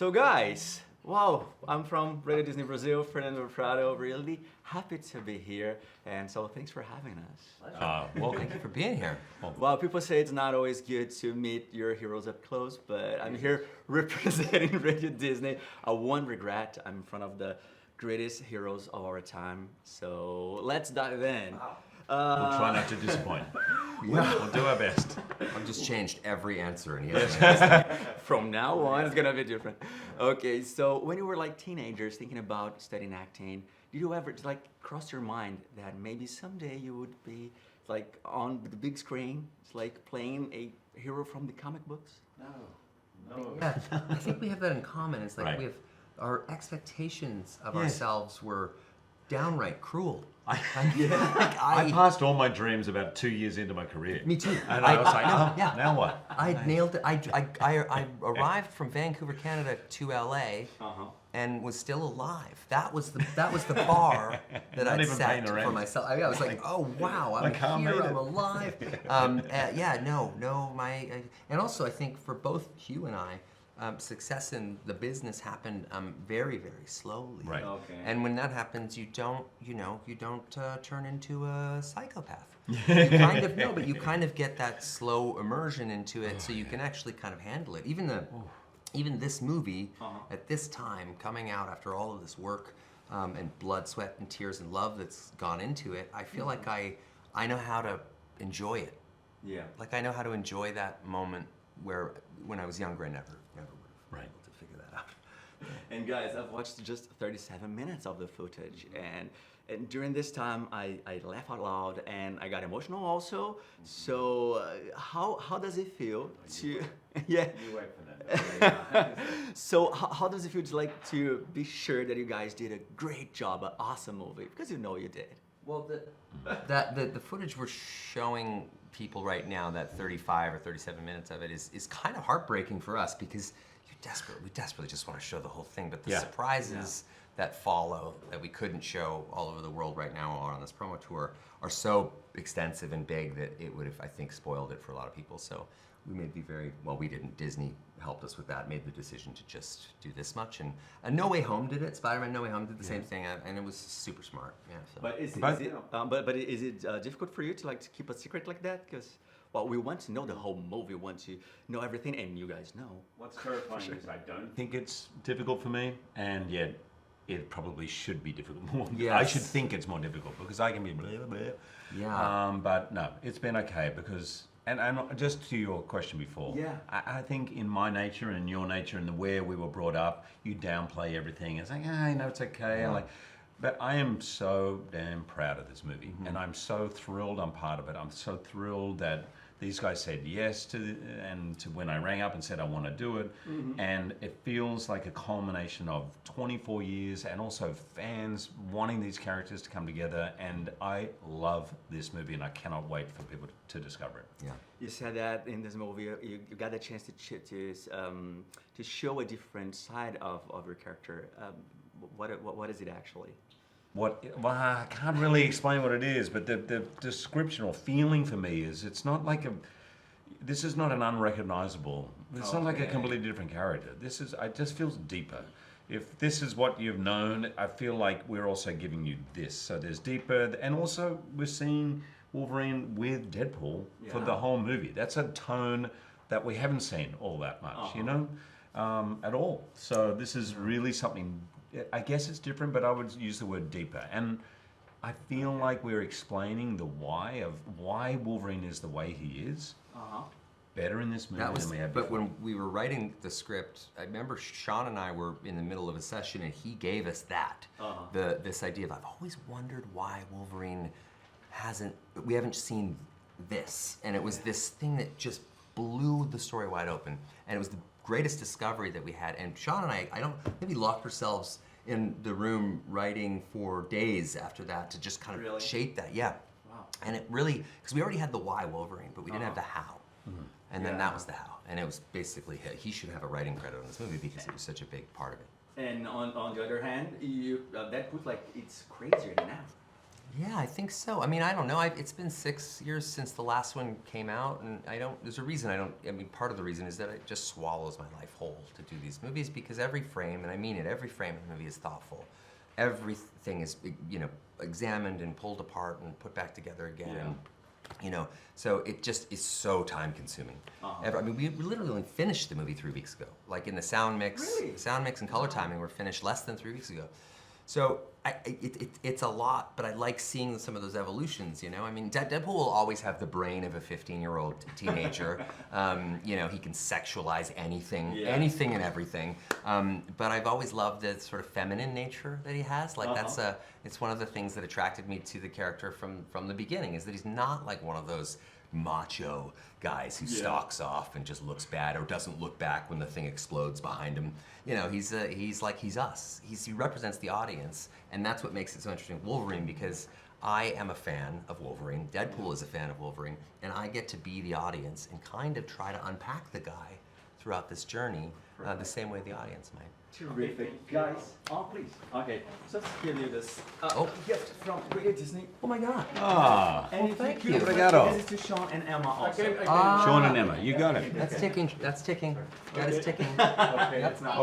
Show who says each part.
Speaker 1: So guys, wow, I'm from Radio Disney Brazil, Fernando Prado, really happy to be here, and so thanks for having us.
Speaker 2: Well, thank you for being here.
Speaker 1: Well, people say it's not always good to meet your heroes up close, but I'm here representing Radio Disney. I won't regret, I'm in front of the greatest heroes of our time, so let's dive in.
Speaker 2: Wow. We'll try not to disappoint. We'll do our best.
Speaker 3: I've just changed every answer and yes.
Speaker 1: From now on, it's gonna be different. Okay, so when you were like teenagers thinking about studying acting, did you ever like cross your mind that maybe someday you would be like on the big screen, it's like playing a hero from the comic books?
Speaker 2: No.
Speaker 3: Yeah, I think we have that in common. It's like
Speaker 2: Right.
Speaker 3: we have our expectations of ourselves were downright cruel.
Speaker 2: I passed all my dreams about 2 years into my career.
Speaker 3: Me too.
Speaker 2: And I was like, now what?
Speaker 3: I nailed it. I arrived from Vancouver, Canada to LA and was still alive. That was the bar that I'd
Speaker 2: even
Speaker 3: set
Speaker 2: paying
Speaker 3: for
Speaker 2: rent.
Speaker 3: myself. I was like, oh wow, I'm here, I'm alive. And also I think for both Hugh and I, success in the business happened very, very slowly.
Speaker 2: Right.
Speaker 1: Okay.
Speaker 3: And when that happens, you don't turn into a psychopath. You kind of but you kind of get that slow immersion into it, so you can actually kind of handle it. Even this movie at this time, coming out after all of this work and blood, sweat, and tears and love that's gone into it, I feel like I know how to enjoy it.
Speaker 1: Yeah.
Speaker 3: Like I know how to enjoy that moment where when I was younger, I never would have been able to figure that out.
Speaker 1: And guys, I've watched just 37 minutes of the footage, and during this time, I laughed out loud and I got emotional also. So how does it feel to, yeah.
Speaker 2: You wait for that.
Speaker 1: So how does it feel to like to be sure that you guys did a great job, an awesome movie, because you know you did.
Speaker 3: Well, the footage we're showing people right now, that 35 or 37 minutes of it, is kind of heartbreaking for us because we desperately just want to show the whole thing, but the surprises that follow that we couldn't show all over the world right now or on this promo tour are so extensive and big that it would have, I think, spoiled it for a lot of people. So we made we didn't. Disney helped us with that, made the decision to just do this much. And No Way Home did it. Spider-Man No Way Home did the same thing, and it was super smart. Yeah. So.
Speaker 1: But is it difficult for you to like to keep a secret like that? Because we want to know the whole movie, we want to know everything, and you guys know.
Speaker 2: What's terrifying is I don't think it's difficult for me, and yet it probably should be difficult more.
Speaker 3: Yes.
Speaker 2: I should think it's more difficult because I can be blah, blah, blah.
Speaker 3: Yeah.
Speaker 2: But no, it's been okay because, and just to your question before, I think in my nature and in your nature and the way we were brought up, you downplay everything. It's like, it's okay.
Speaker 3: Yeah.
Speaker 2: But I am so damn proud of this movie, and I'm so thrilled I'm part of it. I'm so thrilled that these guys said yes to when I rang up and said I want to do it, and it feels like a culmination of 24 years and also fans wanting these characters to come together, and I love this movie and I cannot wait for people to discover it.
Speaker 3: Yeah.
Speaker 1: You said that in this movie you got the chance to show a different side of your character. What is it actually?
Speaker 2: Well, I can't really explain what it is, but the description or feeling for me is it's not like this is not an unrecognizable, it's not like a completely different character. It just feels deeper. If this is what you've known, I feel like we're also giving you this. So there's deeper, and also we're seeing Wolverine with Deadpool for the whole movie. That's a tone that we haven't seen all that much, at all. So this is really something. I guess it's different, but I would use the word deeper. And I feel like we're explaining the why of why Wolverine is the way he is better in this movie than we have before.
Speaker 3: But when we were writing the script, I remember Sean and I were in the middle of a session and he gave us that. This idea of, I've always wondered why Wolverine we haven't seen this. And it was this thing that just blew the story wide open. And it was the greatest discovery that we had, and Sean and I maybe locked ourselves in the room writing for days after that to just kind of shape that. Yeah.
Speaker 1: Wow.
Speaker 3: And it really, because we already had the why Wolverine, but we didn't have the how. And then that was the how. And it was basically, he should have a writing credit on this movie because it was such a big part of it.
Speaker 1: And on the other hand, Deadpool, like, it's crazier now.
Speaker 3: Yeah, I think so. I mean, I don't know. It's been 6 years since the last one came out, and there's a reason I don't. I mean, part of the reason is that it just swallows my life whole to do these movies because every frame, and I mean it, every frame of the movie is thoughtful. Everything is, examined and pulled apart and put back together again.
Speaker 1: Yeah.
Speaker 3: And, so it just is so time consuming. I mean, we literally only finished the movie 3 weeks ago. Like in the sound mix,
Speaker 1: Really?
Speaker 3: sound mix and color timing were finished less than 3 weeks ago. So it's a lot, but I like seeing some of those evolutions, I mean, Deadpool will always have the brain of a 15-year-old teenager. He can sexualize anything, anything and everything. But I've always loved the sort of feminine nature that he has. Like it's one of the things that attracted me to the character from the beginning, is that he's not like one of those macho guys who stalks off and just looks bad or doesn't look back when the thing explodes behind him. He's us. He represents the audience, and that's what makes it so interesting. Wolverine, because I am a fan of Wolverine. Deadpool is a fan of Wolverine, and I get to be the audience and kind of try to unpack the guy throughout this journey the same way the audience might.
Speaker 1: Terrific. Guys, please. Okay, just give you this gift from Great Disney.
Speaker 3: Oh my God!
Speaker 2: Ah,
Speaker 1: And
Speaker 3: thank
Speaker 1: you.
Speaker 3: you.
Speaker 2: Obrigado.
Speaker 1: This is to Sean and Emma also.
Speaker 2: Sean and Emma, you got it.
Speaker 3: That's ticking. That's ticking. That is ticking.
Speaker 1: Okay, that's not.